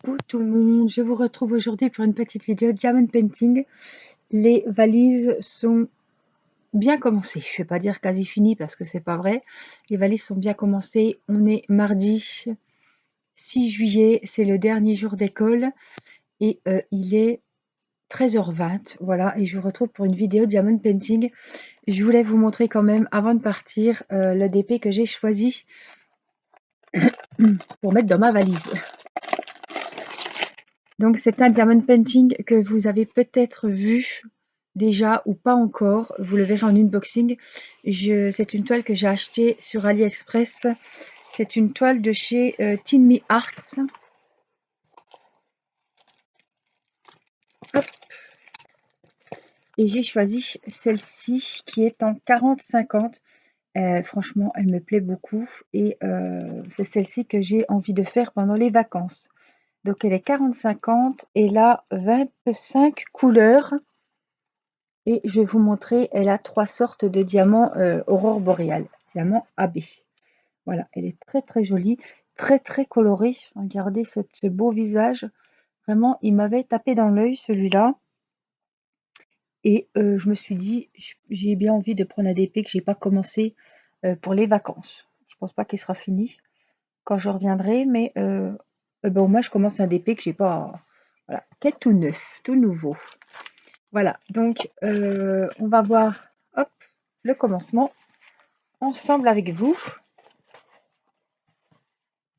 Coucou tout le monde, je vous retrouve aujourd'hui pour une petite vidéo diamond painting. Les valises sont bien commencées, je vais pas dire quasi finies parce que c'est pas vrai. Les valises sont bien commencées, on est mardi 6 juillet, c'est le dernier jour d'école et il est 13h20, voilà, et je vous retrouve pour une vidéo diamond painting. Je voulais vous montrer quand même avant de partir le DP que j'ai choisi pour mettre dans ma valise. Donc c'est un diamond painting que vous avez peut-être vu déjà ou pas encore, vous le verrez en unboxing. C'est une toile que j'ai achetée sur AliExpress. C'est une toile de chez Tin Me Arts. Hop. Et j'ai choisi celle-ci qui est en 40-50. Franchement, elle me plaît beaucoup et c'est celle-ci que j'ai envie de faire pendant les vacances. Donc elle est 40-50 et là 25 couleurs. Et je vais vous montrer, elle a 3 sortes de diamants aurore boréale, diamant AB. Voilà, elle est très très jolie, très très colorée. Regardez ce beau visage. Vraiment, il m'avait tapé dans l'œil celui-là. Et je me suis dit, j'ai bien envie de prendre un DP que j'ai pas commencé pour les vacances. Je pense pas qu'il sera fini quand je reviendrai, mais ben, au moins je commence un DP que j'ai pas. Voilà, qui est tout neuf, tout nouveau. Voilà, donc on va voir hop, le commencement ensemble avec vous.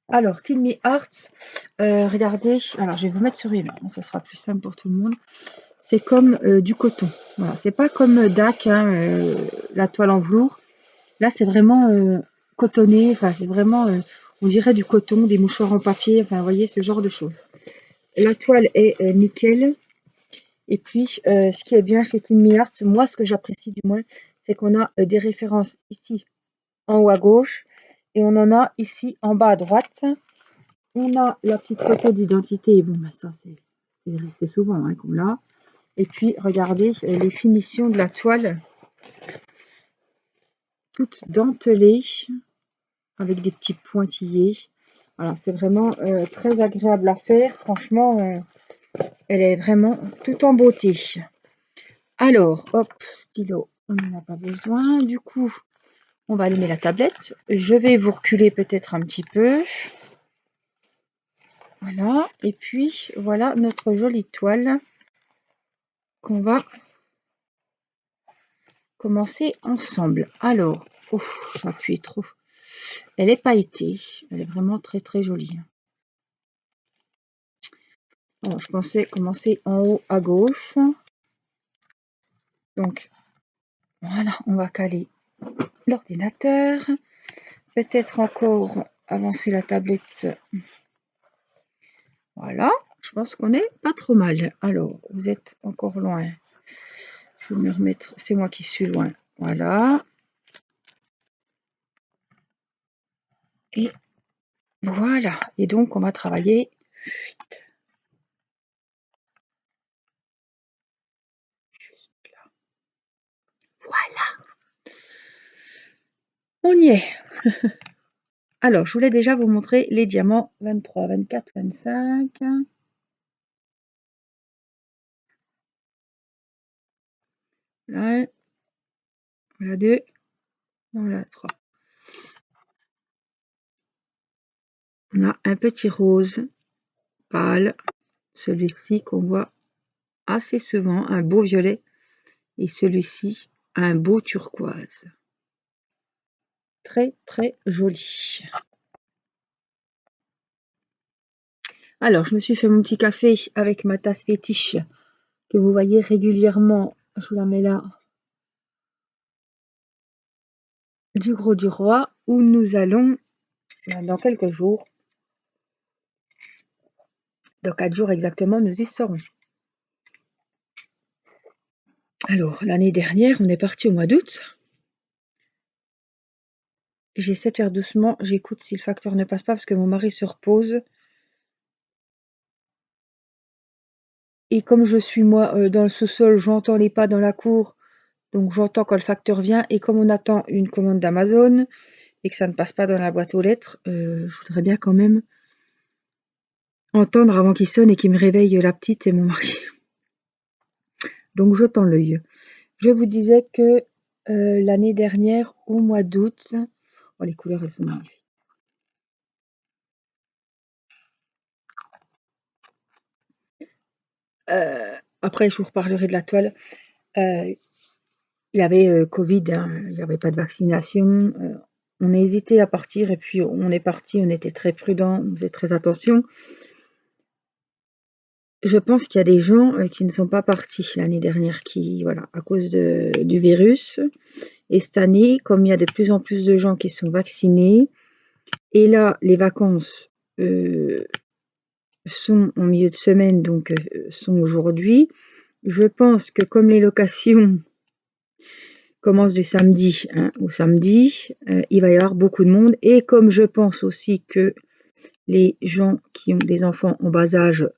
Alors, Tin Me Arts, regardez, alors je vais vous mettre sur une, ça sera plus simple pour tout le monde. C'est comme du coton, voilà, c'est pas comme DAC, hein, la toile en velours. Là, c'est vraiment cotonné, enfin, c'est vraiment, on dirait du coton, des mouchoirs en papier, enfin, vous voyez, ce genre de choses. La toile est nickel. Et puis, ce qui est bien chez Tin Me Arts, moi, ce que j'apprécie du moins, c'est qu'on a des références ici en haut à gauche et on en a ici en bas à droite. On a la petite photo d'identité. Bon, ben ça, c'est souvent hein, qu'on l'a. Et puis, regardez les finitions de la toile, toutes dentelées avec des petits pointillés. Voilà, c'est vraiment très agréable à faire. Franchement, elle est vraiment toute en beauté. Alors, hop, stylo, on n'en a pas besoin. Du coup, on va allumer la tablette. Je vais vous reculer peut-être un petit peu. Voilà. Et puis, voilà notre jolie toile qu'on va commencer ensemble. Alors, ouf, j'appuie trop. Elle est pailletée. Elle est vraiment très très jolie. Alors, je pensais commencer en haut à gauche. Donc, voilà, on va caler l'ordinateur. Peut-être encore avancer la tablette. Voilà, je pense qu'on est pas trop mal. Alors, vous êtes encore loin. Je vais me remettre, c'est moi qui suis loin. Voilà. Et voilà. Et donc, on va travailler. Juste là. Voilà. On y est. Alors, je voulais déjà vous montrer les diamants 23, 24, 25. Là, voilà 2. Voilà 3. On a un petit rose pâle. Celui-ci qu'on voit assez souvent, un beau violet. Et celui-ci, un beau turquoise. Très, très joli. Alors, je me suis fait mon petit café avec ma tasse fétiche que vous voyez régulièrement. Je vous la mets là. Du Gros du Roi, où nous allons dans quelques jours. Dans 4 jours exactement, nous y serons. Alors, l'année dernière, on est parti au mois d'août. J'essaie de faire doucement. J'écoute si le facteur ne passe pas parce que mon mari se repose. Et comme je suis moi dans le sous-sol, j'entends les pas dans la cour. Donc j'entends quand le facteur vient. Et comme on attend une commande d'Amazon et que ça ne passe pas dans la boîte aux lettres, je voudrais bien quand même entendre avant qu'il sonne et qu'il me réveille la petite et mon mari. Donc je tends l'œil. Je vous disais que l'année dernière, au mois d'août, oh, les couleurs elles sont magnifiques. Après, je vous reparlerai de la toile. Il y avait Covid, hein, il n'y avait pas de vaccination. On a hésité à partir et puis on est parti, on était très prudents, on faisait très attention. Je pense qu'il y a des gens qui ne sont pas partis l'année dernière, qui, voilà, à cause du virus. Et cette année, comme il y a de plus en plus de gens qui sont vaccinés, et là, les vacances sont en milieu de semaine, donc sont aujourd'hui. Je pense que comme les locations commencent du samedi au samedi, il va y avoir beaucoup de monde. Et comme je pense aussi que les gens qui ont des enfants en bas âge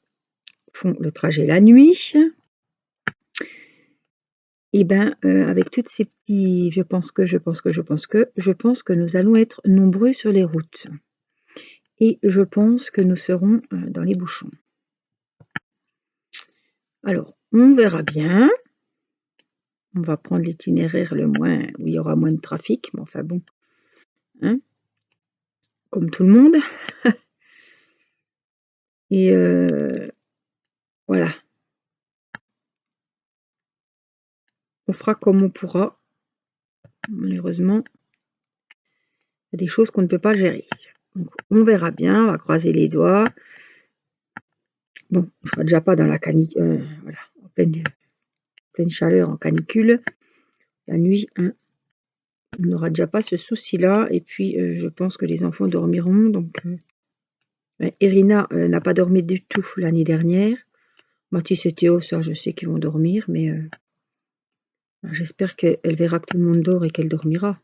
font le trajet la nuit, et ben avec toutes ces petits je pense que nous allons être nombreux sur les routes. Et je pense que nous serons dans les bouchons. Alors, on verra bien. On va prendre l'itinéraire où il y aura moins de trafic, mais enfin bon, hein, comme tout le monde. Et voilà. On fera comme on pourra. Malheureusement, il y a des choses qu'on ne peut pas gérer. Donc, on verra bien, on va croiser les doigts. Bon, on ne sera déjà pas dans la canicule, voilà, en pleine chaleur, en canicule. La nuit, hein, on n'aura déjà pas ce souci-là. Et puis, je pense que les enfants dormiront. Donc, Irina n'a pas dormi du tout l'année dernière. Mathis et Théo, ça, je sais qu'ils vont dormir, mais j'espère qu'elle verra que tout le monde dort et qu'elle dormira.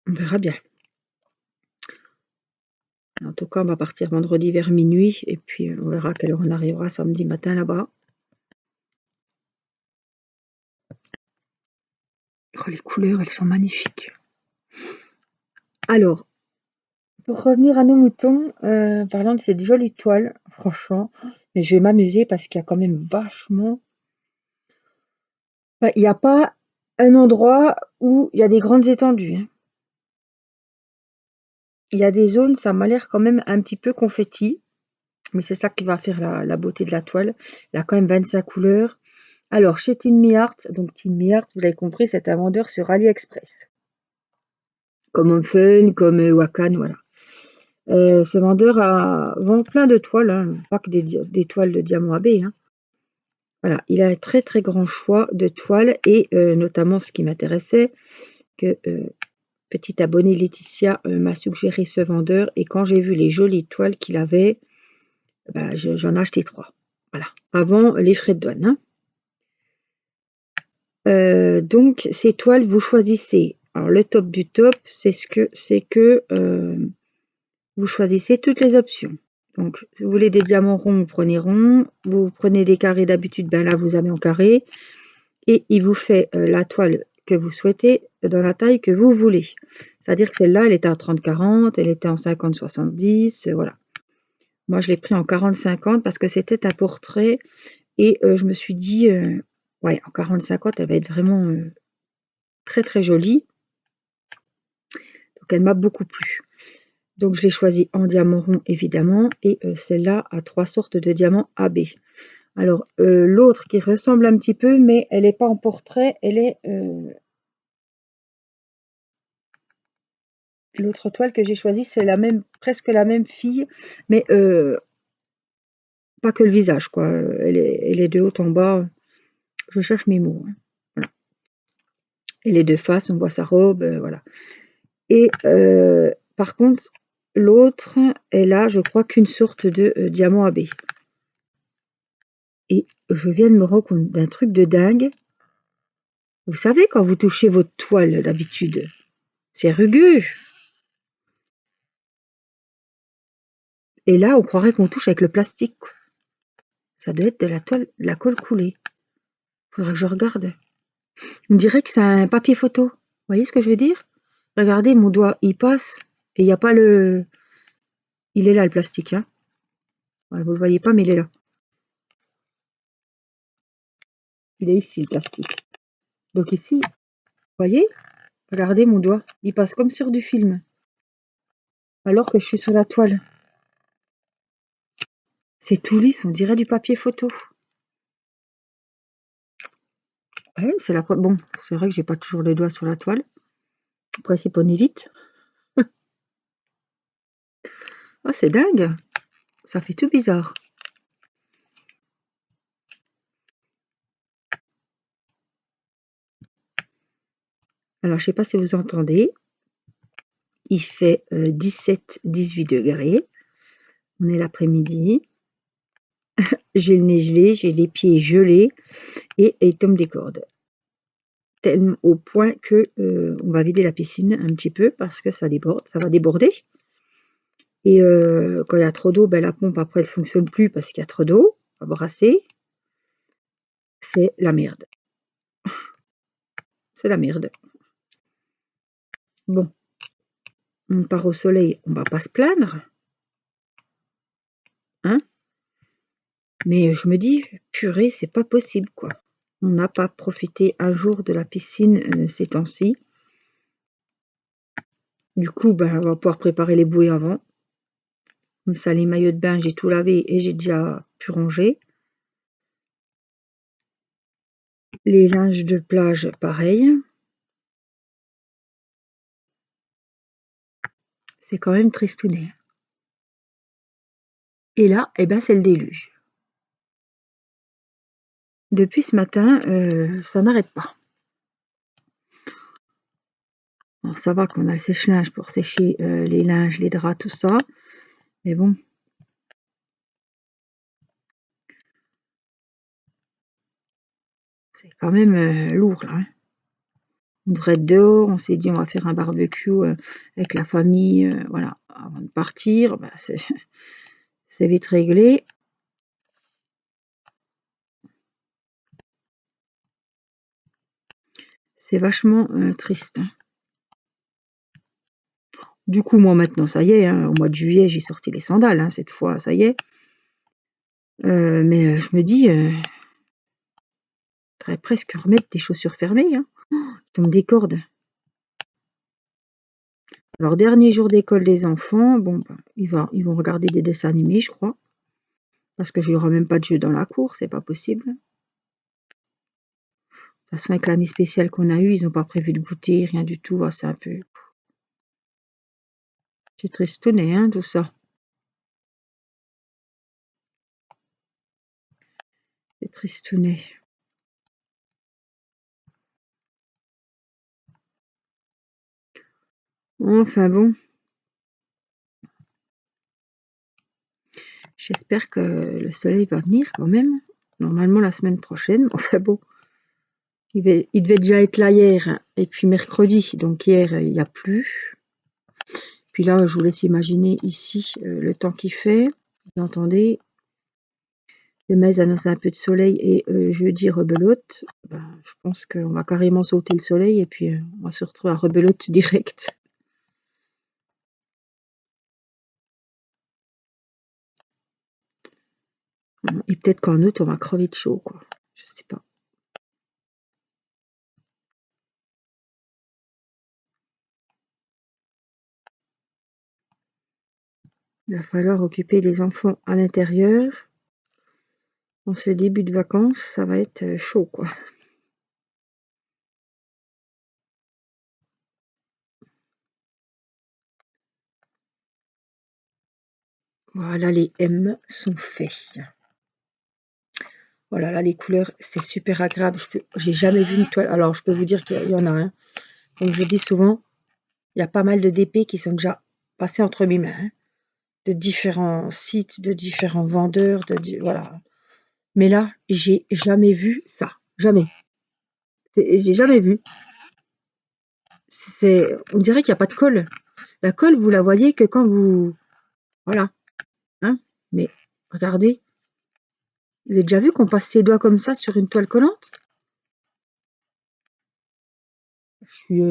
On verra bien. En tout cas, on va partir vendredi vers minuit et puis on verra à quelle heure on arrivera samedi matin là-bas. Oh, les couleurs, elles sont magnifiques. Alors, pour revenir à nos moutons, parlant de cette jolie toile, franchement, mais je vais m'amuser parce qu'il y a quand même vachement... Enfin, il n'y a pas un endroit où il y a des grandes étendues, hein. Il y a des zones, ça m'a l'air quand même un petit peu confetti, mais c'est ça qui va faire la beauté de la toile. Il y a quand même 25 couleurs. Alors, chez Tin Art, donc Tin Art, vous l'avez compris, c'est un vendeur sur AliExpress. Comme Home Fun, comme Wakan, voilà. Ce vendeur vend plein de toiles, hein, pas que des toiles de diamant AB, hein. Voilà, il a un très très grand choix de toiles et notamment ce qui m'intéressait, que petite abonnée Laetitia m'a suggéré ce vendeur et quand j'ai vu les jolies toiles qu'il avait, ben, j'en ai acheté 3. Voilà, avant les frais de douane, hein. Donc ces toiles, vous choisissez. Alors le top du top, c'est que vous choisissez toutes les options. Donc si vous voulez des diamants ronds, vous prenez rond. Vous prenez des carrés d'habitude, ben là vous avez en carré. Et il vous fait la toile que vous souhaitez dans la taille que vous voulez. C'est-à-dire que celle-là, elle était en 30-40, elle était en 50-70, voilà. Moi, je l'ai pris en 40-50 parce que c'était un portrait et je me suis dit, ouais, en 40-50, elle va être vraiment très très jolie. Donc, elle m'a beaucoup plu. Donc, je l'ai choisie en diamant rond, évidemment, et celle-là a 3 sortes de diamants AB. Alors, l'autre qui ressemble un petit peu, mais elle n'est pas en portrait, elle est... L'autre toile que j'ai choisie, c'est presque la même fille, mais pas que le visage, quoi. Elle est de haut en bas. Je cherche mes mots, hein. Voilà. Et les deux faces, on voit sa robe, voilà. Et par contre, l'autre, elle a, je crois, qu'une sorte de diamant AB. Et je viens de me rendre compte d'un truc de dingue. Vous savez, quand vous touchez votre toile, d'habitude, c'est rugueux. Et là, on croirait qu'on touche avec le plastique. Ça doit être de la toile, de la colle coulée. Faudrait que je regarde. On dirait que c'est un papier photo. Vous voyez ce que je veux dire? Regardez, mon doigt, il passe Et il n'y a pas le... Il est là, le plastique, hein. Voilà, vous le voyez pas, mais il est là. Il est ici, le plastique. Donc ici, vous voyez, regardez mon doigt. Il passe comme sur du film. Alors que je suis sur la toile. C'est tout lisse, on dirait du papier photo. Ouais, c'est la Bon, c'est vrai que j'ai pas toujours les doigts sur la toile. En principe, on évite. Oh, c'est dingue. Ça fait tout bizarre. Alors, je sais pas si vous entendez. Il fait 17-18 degrés. On est l'après-midi. J'ai le nez gelé, j'ai les pieds gelés et il tombe des cordes. Tellement au point que on va vider la piscine un petit peu parce que ça déborde, ça va déborder. Et quand il y a trop d'eau, ben, la pompe après elle fonctionne plus parce qu'il y a trop d'eau à brasser. C'est la merde. C'est la merde. Bon, on part au soleil, on va pas se plaindre, hein. Mais je me dis, purée, c'est pas possible, quoi. On n'a pas profité un jour de la piscine ces temps-ci. Du coup, ben, on va pouvoir préparer les bouées avant. Comme ça, les maillots de bain, j'ai tout lavé et j'ai déjà pu ranger. Les linges de plage, pareil. C'est quand même tristounet. Et là, eh ben, c'est le déluge. Depuis ce matin, ça n'arrête pas. Alors, ça va qu'on a le sèche-linge pour sécher les linges, les draps, tout ça. Mais bon. C'est quand même lourd, là, hein. On devrait être dehors, on s'est dit on va faire un barbecue avec la famille, voilà, avant de partir. Bah, c'est vite réglé. C'est vachement triste, hein. Du coup, moi maintenant, ça y est, hein, au mois de juillet, j'ai sorti les sandales, hein, cette fois, ça y est. Mais je me dis, faudrait presque remettre des chaussures fermées, hein. Il tombe des cordes. Alors, dernier jour d'école des enfants, bon, ben, ils vont regarder des dessins animés, je crois. Parce que il n'y aura même pas de jeu dans la cour, c'est pas possible. De toute façon, avec l'année spéciale qu'on a eue, ils n'ont pas prévu de goûter, rien du tout. Ah, c'est un peu... C'est tristounet, hein, tout ça. C'est tristounet. Enfin bon. J'espère que le soleil va venir quand même. Normalement la semaine prochaine. Enfin bon. Il devait déjà être là hier, hein. Et puis mercredi. Donc hier, il n'y a plus. Puis là, je vous laisse imaginer ici le temps qu'il fait. Vous entendez? Demain, annonce un peu de soleil et jeudi, rebelote. Ben, je pense qu'on va carrément sauter le soleil et puis on va se retrouver à rebelote direct. Et peut-être qu'en août, on va crever de chaud, quoi. Je sais pas. Il va falloir occuper les enfants à l'intérieur. En ce début de vacances, ça va être chaud, quoi. Voilà, les M sont faits. Voilà, là, les couleurs, c'est super agréable. J'ai jamais vu une toile. Alors, je peux vous dire qu'il y en a un. Comme je dis souvent, il y a pas mal de DP qui sont déjà passés entre mes mains, hein, de différents sites, de différents vendeurs, voilà. Mais là, j'ai jamais vu ça. Jamais. J'ai jamais vu. On dirait qu'il n'y a pas de colle. La colle, vous la voyez que quand vous... Voilà. Hein? Mais regardez. Vous avez déjà vu qu'on passe ses doigts comme ça sur une toile collante? Je suis...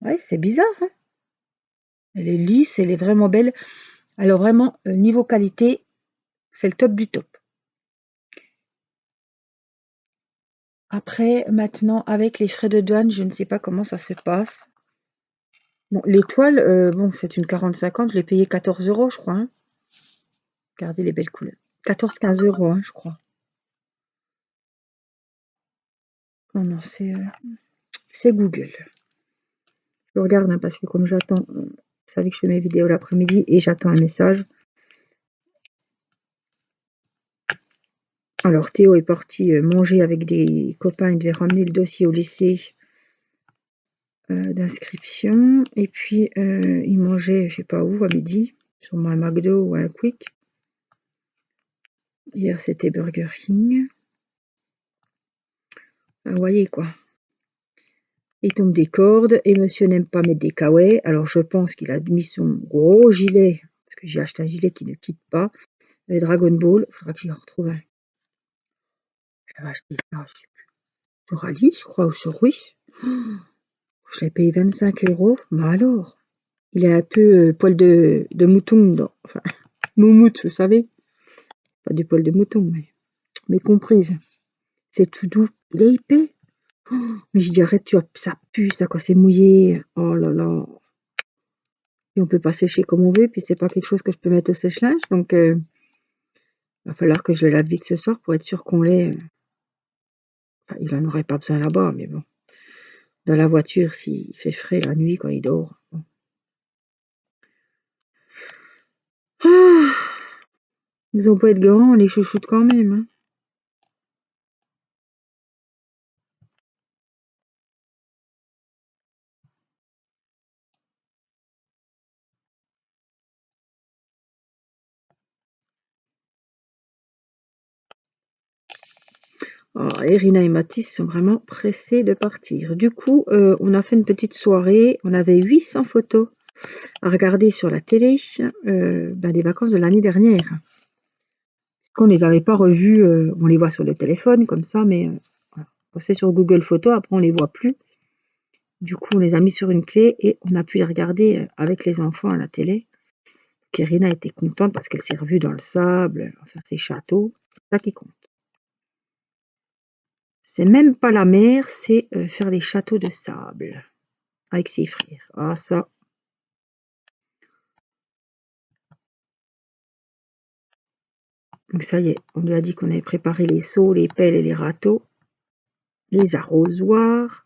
Ouais, c'est bizarre, hein? Elle est lisse, elle est vraiment belle. Alors vraiment, niveau qualité, c'est le top du top. Après, maintenant, avec les frais de douane, je ne sais pas comment ça se passe. Bon, l'étoile, bon, c'est une 40-50, je l'ai payé 14 euros, je crois, hein. Regardez les belles couleurs. 14-15 euros, hein, je crois. Oh non, c'est Google. Je regarde, hein, parce que comme j'attends, vous savez que je fais mes vidéos l'après-midi et j'attends un message. Alors Théo est parti manger avec des copains, il devait ramener le dossier au lycée d'inscription. Et puis il mangeait, je sais pas où, à midi, sûrement un McDo ou un Quick. Hier c'était Burger King. Vous voyez quoi. Il tombe des cordes et monsieur n'aime pas mettre des kawaii. Alors je pense qu'il a mis son gros gilet, parce que j'ai acheté un gilet qui ne quitte pas. Dragon Ball, il faudra que j'y retrouve un. J'avais acheté ça, je sais plus, sur Alice, je crois, ou sur Wish. Je l'ai payé 25 euros. Mais alors, il est un peu poil de mouton, enfin, moumoute, vous savez. Pas du poil de mouton, mais comprise. C'est tout doux. Il est épais. Mais je dis, arrête, ça pue, ça, quand c'est mouillé. Oh là là. Et on peut pas sécher comme on veut, puis c'est pas quelque chose que je peux mettre au sèche-linge, donc va falloir que je le lave vite ce soir pour être sûr qu'on l'ait. Enfin, il en aurait pas besoin là-bas, mais bon. Dans la voiture, s'il fait frais la nuit quand il dort. Bon. Ah, ils ont beau être grands, on les chouchoute quand même, hein. Ah, Irina et Mathis sont vraiment pressés de partir. Du coup, on a fait une petite soirée. On avait 800 photos à regarder sur la télé des vacances de l'année dernière. Qu'on ne les avait pas revues, on les voit sur le téléphone comme ça, mais voilà. Quand c'est sur Google Photos, après on les voit plus. Du coup, on les a mis sur une clé et on a pu les regarder avec les enfants à la télé. Irina était contente parce qu'elle s'est revue dans le sable, faire ses châteaux. C'est ça qui compte. C'est même pas la mer, c'est faire des châteaux de sable avec ses frères. Ah ça. Donc ça y est, on lui a dit qu'on avait préparé les seaux, les pelles et les râteaux, les arrosoirs.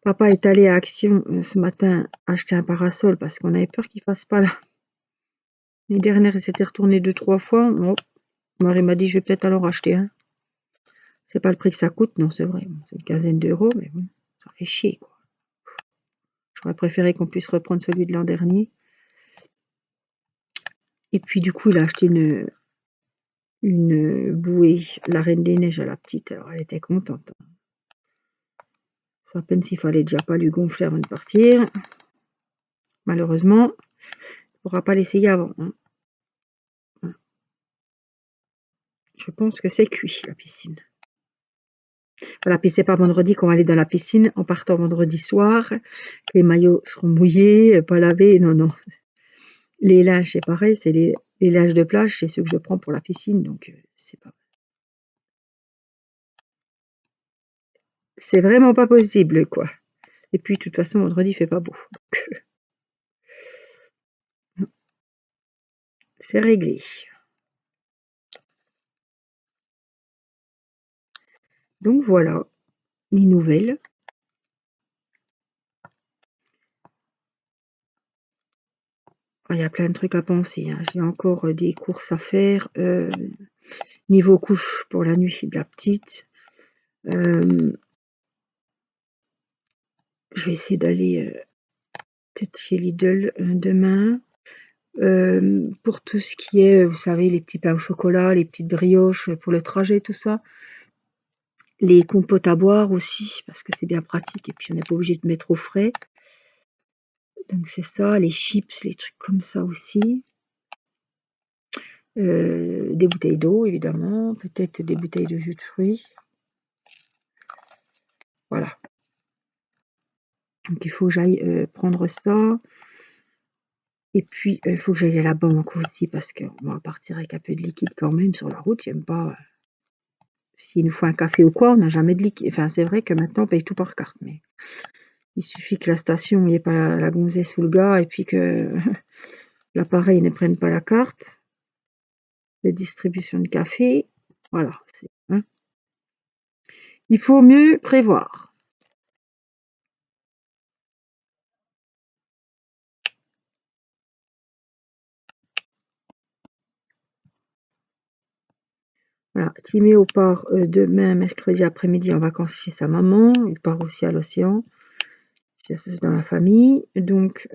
Papa est allé à Action ce matin acheter un parasol parce qu'on avait peur qu'il fasse pas là. Les dernières, il s'était retourné 2-3 fois. Bon, Marie m'a dit, je vais peut-être alors acheter un. C'est pas le prix que ça coûte, non, c'est vrai. Bon, c'est une quinzaine d'euros, mais bon, ça fait chier, quoi. J'aurais préféré qu'on puisse reprendre celui de l'an dernier. Et puis, du coup, il a acheté une bouée, la Reine des Neiges à la petite. Alors, elle était contente. C'est à peine s'il fallait déjà pas lui gonfler avant de partir. Malheureusement, il ne pourra pas l'essayer avant, hein. Je pense que c'est cuit, la piscine. Voilà, puis c'est pas vendredi qu'on va aller dans la piscine en partant vendredi soir. Les maillots seront mouillés, pas lavés. Non, non. Les linges, c'est pareil, c'est les linges de plage, c'est ceux que je prends pour la piscine, donc c'est pas. C'est vraiment pas possible, quoi. Et puis, de toute façon, vendredi, il fait pas beau. Donc, c'est réglé. Donc voilà, les nouvelles. Il y a plein de trucs à penser, hein. J'ai encore des courses à faire. Niveau couche pour la nuit de la petite. Je vais essayer d'aller peut-être chez Lidl demain. Pour tout ce qui est, vous savez, les petits pains au chocolat, les petites brioches pour le trajet, tout ça. Les compotes à boire aussi, parce que c'est bien pratique et puis on n'est pas obligé de mettre au frais. Donc c'est ça, les chips, les trucs comme ça aussi. Des bouteilles d'eau, évidemment, peut-être des bouteilles de jus de fruits. Voilà. Donc il faut que j'aille prendre ça. Et puis, il faut que j'aille à la banque aussi parce qu'on va partir avec un peu de liquide quand même sur la route. J'aime pas. S'il nous faut un café ou quoi, on n'a jamais de liquide. Enfin, c'est vrai que maintenant, on paye tout par carte, mais il suffit que la station n'y ait pas la gonzesse ou le gars et puis que l'appareil ne prenne pas la carte de distribution de café. Voilà. Hein. Il faut mieux prévoir. Voilà. Timéo part demain, mercredi après-midi, en vacances chez sa maman. Il part aussi à l'océan, dans la famille. Donc,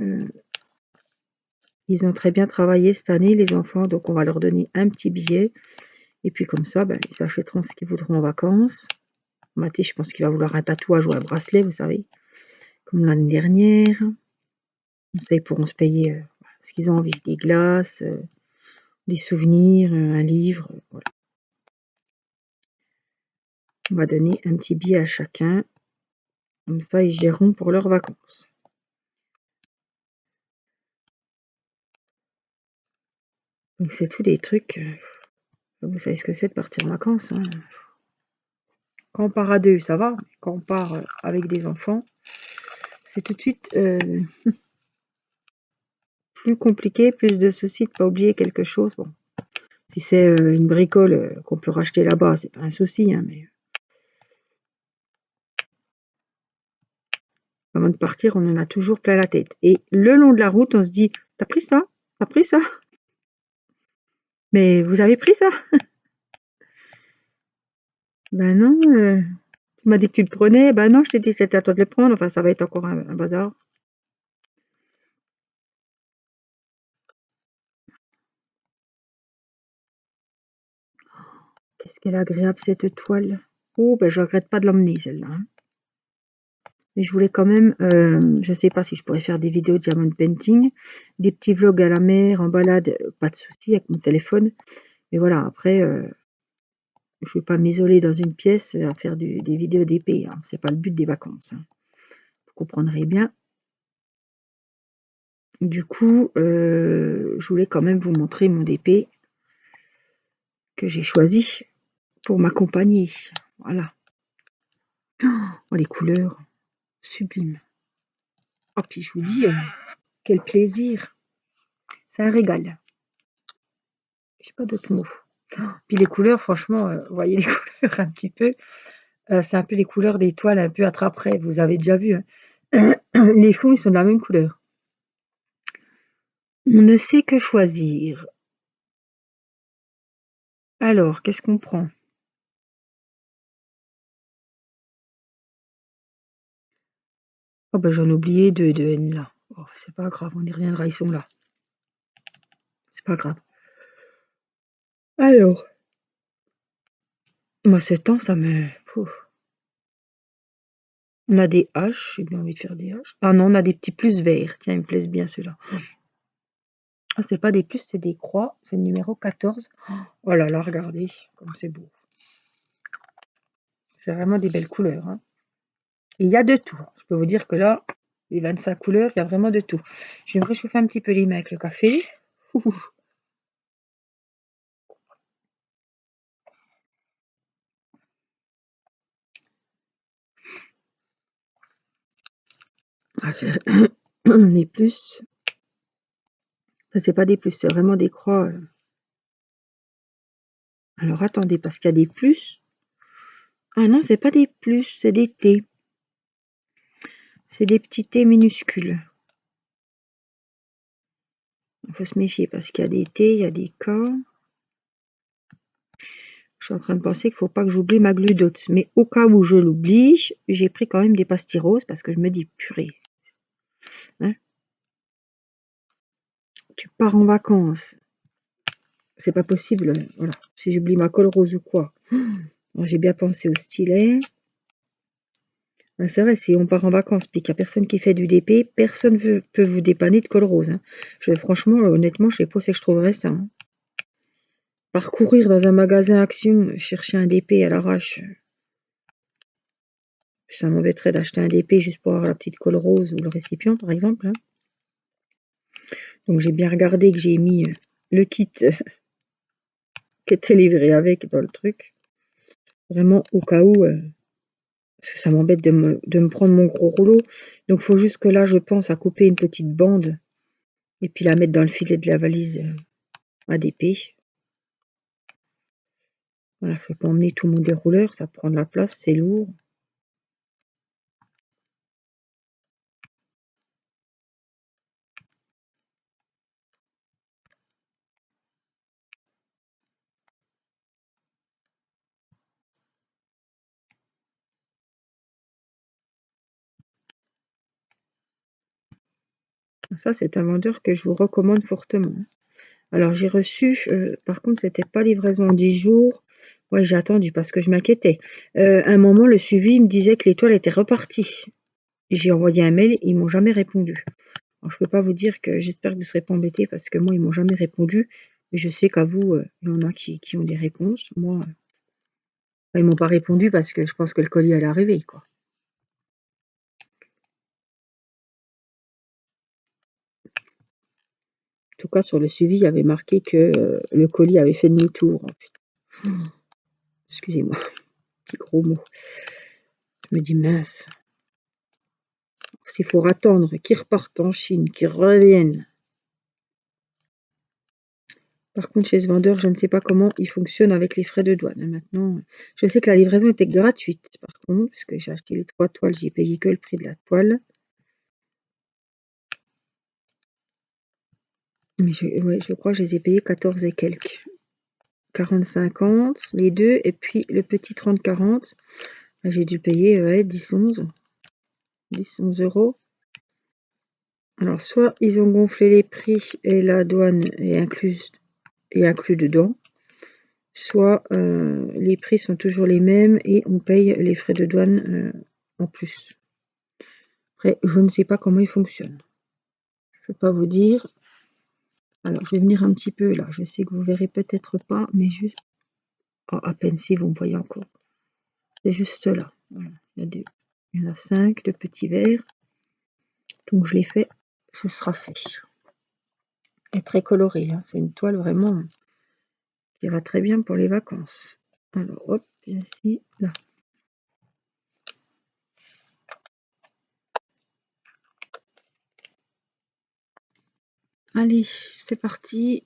ils ont très bien travaillé cette année, les enfants. Donc, on va leur donner un petit billet. Et puis, comme ça, ils achèteront ce qu'ils voudront en vacances. Mathis, je pense qu'il va vouloir un tatouage ou un bracelet, vous savez, comme l'année dernière. Comme ça, ils pourront se payer ce qu'ils ont envie. Des glaces, des souvenirs, un livre. Voilà. On va donner un petit billet à chacun. Comme ça, ils géreront pour leurs vacances. Donc, c'est tout des trucs. Vous savez ce que c'est de partir en vacances. Hein. Quand on part à deux, ça va. Quand on part avec des enfants, c'est tout de suite plus compliqué, plus de soucis de ne pas oublier quelque chose. Bon, si c'est une bricole qu'on peut racheter là-bas, c'est pas un souci. Hein, mais avant de partir, on en a toujours plein la tête. Et le long de la route, on se dit, t'as pris ça? T'as pris ça? Mais vous avez pris ça? Ben non, tu m'as dit que tu le prenais. Ben non, je t'ai dit que c'était à toi de le prendre. Enfin, ça va être encore un bazar. Qu'est-ce qu'elle est agréable cette toile. Oh, ben je regrette pas de l'emmener celle-là. Hein. Mais je voulais quand même, je sais pas si je pourrais faire des vidéos de diamond painting, des petits vlogs à la mer, en balade, pas de souci avec mon téléphone. Mais voilà, après, je vais pas m'isoler dans une pièce à faire des vidéos d'épée. Hein. C'est pas le but des vacances. Hein. Vous comprendrez bien. Du coup, je voulais quand même vous montrer mon DP que j'ai choisi pour m'accompagner. Voilà. Oh, les couleurs, sublimes. Oh, puis je vous dis, quel plaisir. C'est un régal. J'ai pas d'autres mots. Puis les couleurs, franchement, vous voyez les couleurs un petit peu. C'est un peu les couleurs des toiles un peu attrape-rêve. Vous avez déjà vu. Hein. Les fonds, ils sont de la même couleur. On ne sait que choisir. Alors, qu'est-ce qu'on prend? Oh ben j'en ai oublié deux de N là. Oh, c'est pas grave, on y reviendra, ils sont là. C'est pas grave. Alors, moi ce temps, ça me... Pouf. On a des H, j'ai bien envie de faire des H. Ah non, on a des petits plus verts. Tiens, ils me plaisent bien ceux-là. Ah, c'est pas des plus, c'est des croix. C'est le numéro 14. Oh là là, regardez comme c'est beau. C'est vraiment des belles couleurs. Hein. Et il y a de tout. Je peux vous dire que là, les 25 couleurs, il y a vraiment de tout. Je vais me réchauffer un petit peu les mains avec le café. Ouh. On va faire les plus. Enfin, c'est pas des plus, c'est vraiment des croix. Alors attendez, parce qu'il y a des plus. Ah non, c'est pas des plus, c'est des T. C'est des petits T minuscules. Il faut se méfier parce qu'il y a des T, il y a des K. Je suis en train de penser qu'il ne faut pas que j'oublie ma gludote. Mais au cas où je l'oublie, j'ai pris quand même des pastilles roses parce que je me dis, purée. Hein, tu pars en vacances. C'est pas possible. Voilà. Si j'oublie ma colle rose ou quoi. J'ai bien pensé au stylet. C'est vrai, si on part en vacances et qu'il n'y a personne qui fait du DP, personne ne peut vous dépanner de colle rose. Hein. Franchement, honnêtement, je ne sais pas où c'est que je trouverais ça. Hein. Parcourir dans un magasin Action, chercher un DP à l'arrache, ça m'embêterait d'acheter un DP juste pour avoir la petite colle rose ou le récipient, par exemple. Hein. Donc j'ai bien regardé que j'ai mis le kit qui était livré avec dans le truc. Vraiment au cas où, parce que ça m'embête de me prendre mon gros rouleau. Donc faut juste que là, je pense à couper une petite bande et puis la mettre dans le filet de la valise ADP. Voilà, je ne vais pas emmener tout mon dérouleur, ça prend de la place, c'est lourd. Ça, c'est un vendeur que je vous recommande fortement. Alors, j'ai reçu, par contre, c'était pas livraison en 10 jours. Ouais, j'ai attendu parce que je m'inquiétais. À un moment, le suivi me disait que l'étoile était repartie. J'ai envoyé un mail, ils m'ont jamais répondu. Alors, je peux pas vous dire que j'espère que vous ne serez pas embêtés parce que moi, ils m'ont jamais répondu. Mais je sais qu'à vous, il y en a qui ont des réponses. Moi, ils m'ont pas répondu parce que je pense que le colis allait arriver, quoi. En tout cas, sur le suivi, il y avait marqué que le colis avait fait demi-tour. Oh, putain. Excusez-moi, petit gros mot. Je me dis, mince, s'il faut attendre qu'ils repartent en Chine, qu'ils reviennent. Par contre, chez ce vendeur, je ne sais pas comment il fonctionne avec les frais de douane. Maintenant, je sais que la livraison était gratuite, par contre, parce que j'ai acheté les 3 toiles, j'ai payé que le prix de la toile. Mais je crois que je les ai payés 14 et quelques. 40-50, les deux, et puis le petit 30-40. J'ai dû payer 10-11 euros. Alors, soit ils ont gonflé les prix et la douane est inclus dedans, soit les prix sont toujours les mêmes et on paye les frais de douane en plus. Après, je ne sais pas comment ils fonctionnent. Je ne peux pas vous dire. Alors, je vais venir un petit peu là. Je sais que vous verrez peut-être pas, mais juste... Oh, à peine si vous me voyez encore. C'est juste là. Voilà. Il y en a 5 de petits verres. Donc, je les fais. Ce sera fait. Elle est très colorée. Hein. C'est une toile vraiment qui va très bien pour les vacances. Alors, hop, ici, là. Allez, c'est parti.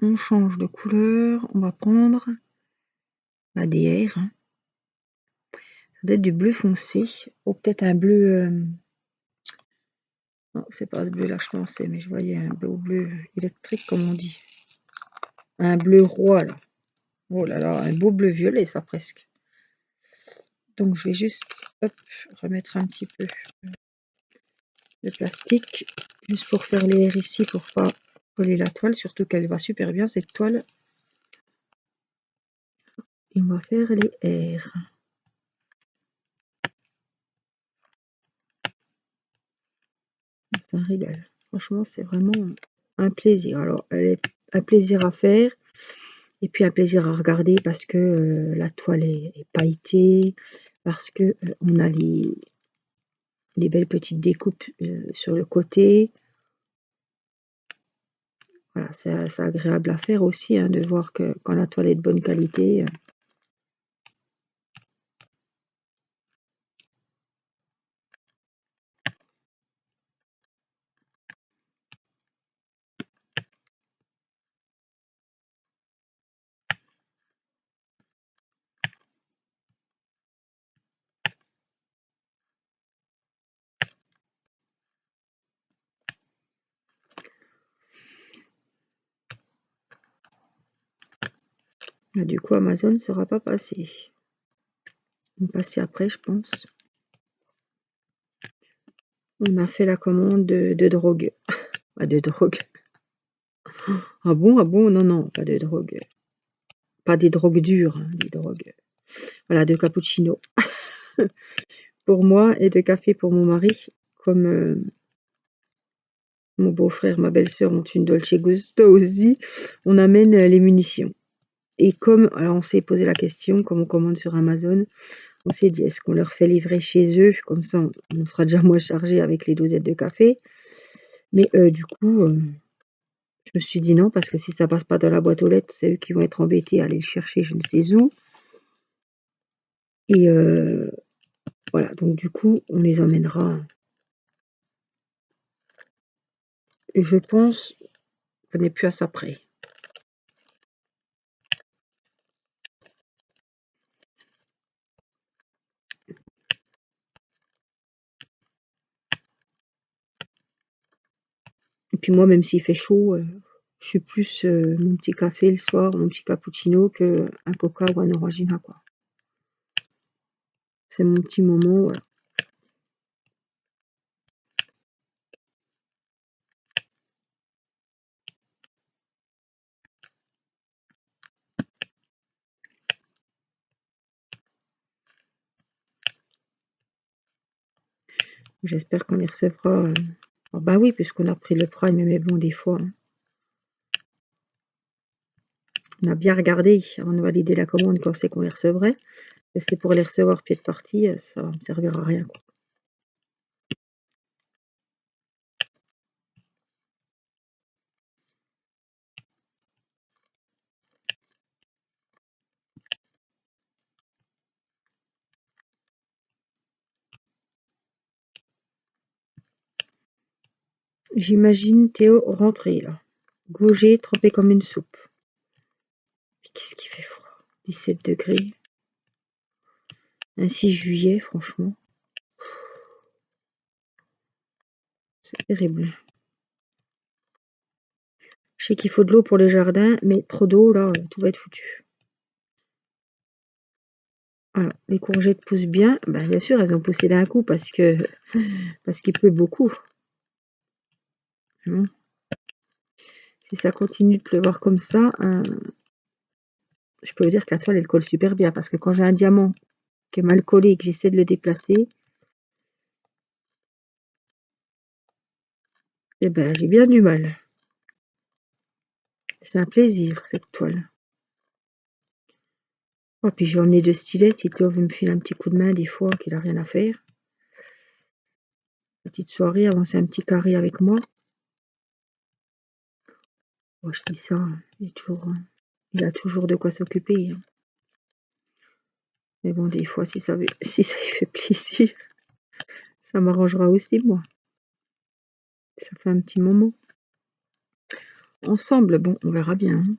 On change de couleur. On va prendre ADR. Hein. Ça doit être du bleu foncé. Ou peut-être un bleu... Non, c'est pas ce bleu-là que je pensais, mais je voyais un beau bleu électrique, comme on dit. Un bleu roi, là. Oh là là, un beau bleu violet, ça, presque. Donc, je vais juste hop, remettre un petit peu de plastique, juste pour faire les airs ici, pour pas coller la toile, surtout qu'elle va super bien, cette toile. Et on va faire les airs. C'est un régal. Franchement, c'est vraiment un plaisir. Alors, elle est un plaisir à faire. Et puis un plaisir à regarder parce que la toile est pailletée, parce que on a les belles petites découpes sur le côté. Voilà, c'est agréable à faire aussi, hein, de voir que quand la toile est de bonne qualité. Du coup, Amazon ne sera pas passé. On va passer après, je pense. On a fait la commande de drogue. Pas de drogue. Ah bon, non, non, pas de drogue. Pas des drogues dures, hein, des drogues. Voilà, de cappuccino. Pour moi et de café pour mon mari. Comme mon beau-frère, ma belle-sœur ont une Dolce Gusto aussi, on amène les munitions. Et comme alors on s'est posé la question, comme on commande sur Amazon, on s'est dit, est-ce qu'on leur fait livrer chez eux? Comme ça, on sera déjà moins chargé avec les dosettes de café. Mais du coup, me suis dit non, parce que si ça passe pas dans la boîte aux lettres, c'est eux qui vont être embêtés à aller le chercher je ne sais où. Et voilà, donc du coup, on les emmènera. Et je pense qu'on n'est plus à ça près. Et puis moi, même s'il fait chaud, je suis plus mon petit café le soir, mon petit cappuccino, que un coca ou un orangina, quoi. C'est mon petit moment, voilà. J'espère qu'on les recevra. Oh bah oui, puisqu'on a pris le Prime, mais bon, des fois, hein, on a bien regardé avant de valider la commande quand c'est qu'on les recevrait. Et c'est pour les recevoir pied de partie, ça ne me servira à rien, quoi. J'imagine Théo rentrer là. Gauger, trempé comme une soupe. Qu'est-ce qui fait froid? 17 degrés. Un 6 juillet, franchement. C'est terrible. Je sais qu'il faut de l'eau pour les jardins, mais trop d'eau, là, tout va être foutu. Voilà, les courgettes poussent bien. Ben, bien sûr, elles ont poussé d'un coup parce qu'il pleut beaucoup. Hein. Si ça continue de pleuvoir comme ça, je peux vous dire que la toile, elle colle super bien. Parce que quand j'ai un diamant qui est mal collé et que j'essaie de le déplacer, eh ben, j'ai bien du mal. C'est un plaisir, cette toile. Oh, puis j'ai emmené 2 stylets, si Théo veut me filer un petit coup de main des fois, qu'il a rien à faire. Petite soirée, avancer un petit carré avec moi. Moi, je dis ça, il a toujours de quoi s'occuper. Hein. Mais bon, des fois, si ça lui fait plaisir, ça m'arrangera aussi, moi. Ça fait un petit moment. Ensemble, bon, on verra bien. Hein.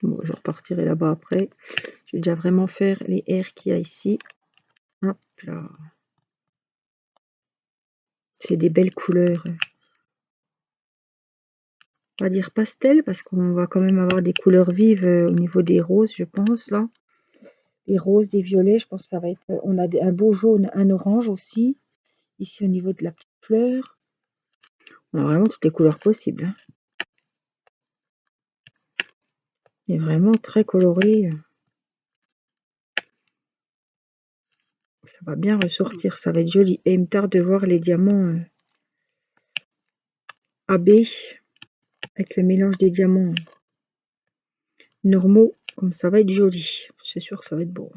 Bon, je repartirai là-bas après. Je vais déjà vraiment faire les airs qu'il y a ici. Hop là. C'est des belles couleurs. On va dire pastel, parce qu'on va quand même avoir des couleurs vives au niveau des roses, je pense, là. Des roses, des violets, je pense que ça va être... On a un beau jaune, un orange aussi. Ici, au niveau de la petite fleur. On a vraiment toutes les couleurs possibles. Hein. Il est vraiment très coloré. Ça va bien ressortir, ça va être joli. Et il me tarde de voir les diamants AB avec le mélange des diamants normaux. Comme ça va être joli. C'est sûr que ça va être beau.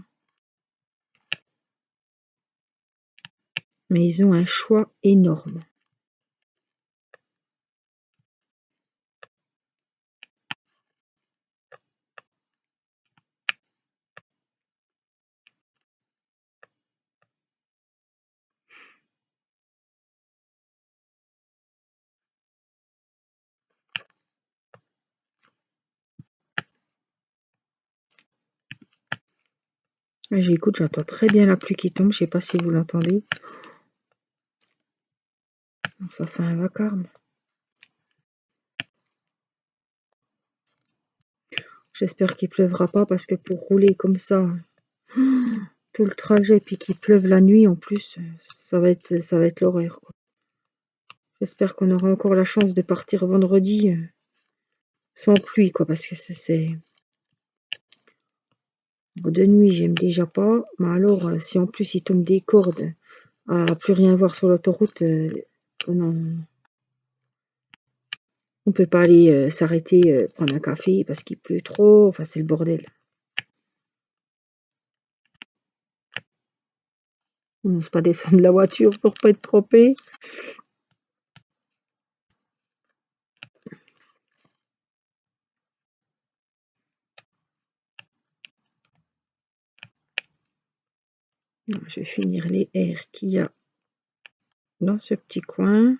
Mais ils ont un choix énorme. J'écoute, j'entends très bien la pluie qui tombe. Je sais pas si vous l'entendez. Ça fait un vacarme. J'espère qu'il pleuvra pas parce que pour rouler comme ça, tout le trajet, puis qu'il pleuve la nuit en plus, ça va être l'horreur. J'espère qu'on aura encore la chance de partir vendredi sans pluie, quoi, parce que c'est... Bon, de nuit, j'aime déjà pas, mais alors, si en plus il tombe des cordes à plus rien voir sur l'autoroute, oh non. On peut pas aller s'arrêter prendre un café parce qu'il pleut trop. Enfin, c'est le bordel. On n'ose pas descendre de la voiture pour pas être trempé. Je vais finir les airs qu'il y a dans ce petit coin.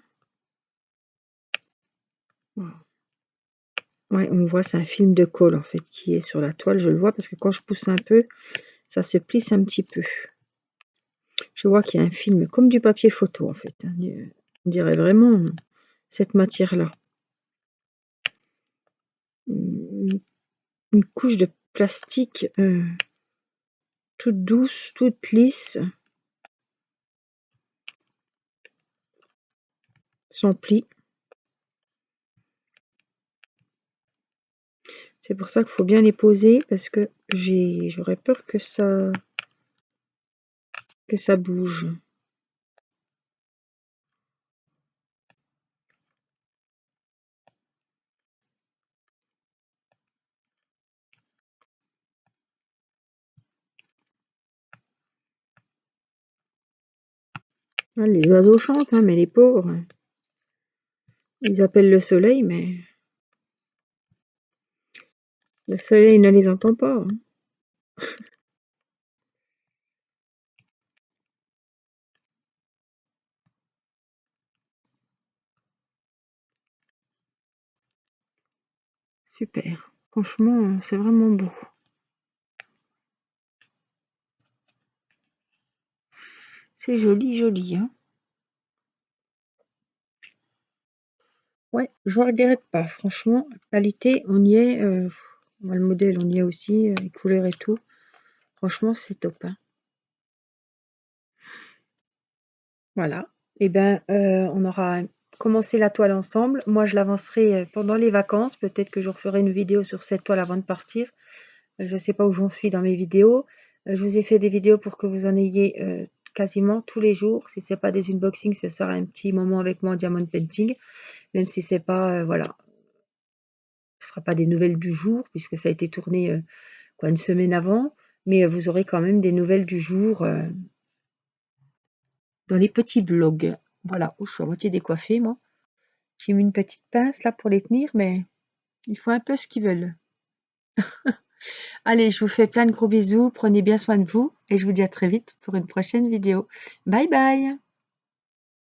Ouais, on voit, c'est un film de colle en fait qui est sur la toile. Je le vois parce que quand je pousse un peu, ça se plisse un petit peu. Je vois qu'il y a un film comme du papier photo en fait. On dirait vraiment cette matière-là. Une couche de plastique toute douce, toute lisse, sans pli. C'est pour ça qu'il faut bien les poser parce que j'aurais peur que ça bouge. Ah, les oiseaux chantent, hein, mais les pauvres, ils appellent le soleil, mais le soleil ne les entend pas. Hein. Super. Franchement, c'est vraiment beau. C'est joli, joli, hein. Ouais, je regrette pas. Franchement, qualité, on y est. Le modèle, on y est aussi. Les couleurs et tout. Franchement, c'est top. Hein. Voilà. Et ben, on aura commencé la toile ensemble. Moi, je l'avancerai pendant les vacances. Peut-être que je referai une vidéo sur cette toile avant de partir. Je ne sais pas où j'en suis dans mes vidéos. Je vous ai fait des vidéos pour que vous en ayez quasiment tous les jours. Si c'est pas des unboxings, ce sera un petit moment avec moi en diamond painting. Même si c'est pas, voilà, ce sera pas des nouvelles du jour puisque ça a été tourné une semaine avant. Mais vous aurez quand même des nouvelles du jour dans les petits vlogs. Voilà, je suis à moitié décoiffée moi. J'ai mis une petite pince là pour les tenir, mais ils font un peu ce qu'ils veulent. Allez, je vous fais plein de gros bisous, prenez bien soin de vous et je vous dis à très vite pour une prochaine vidéo. Bye bye!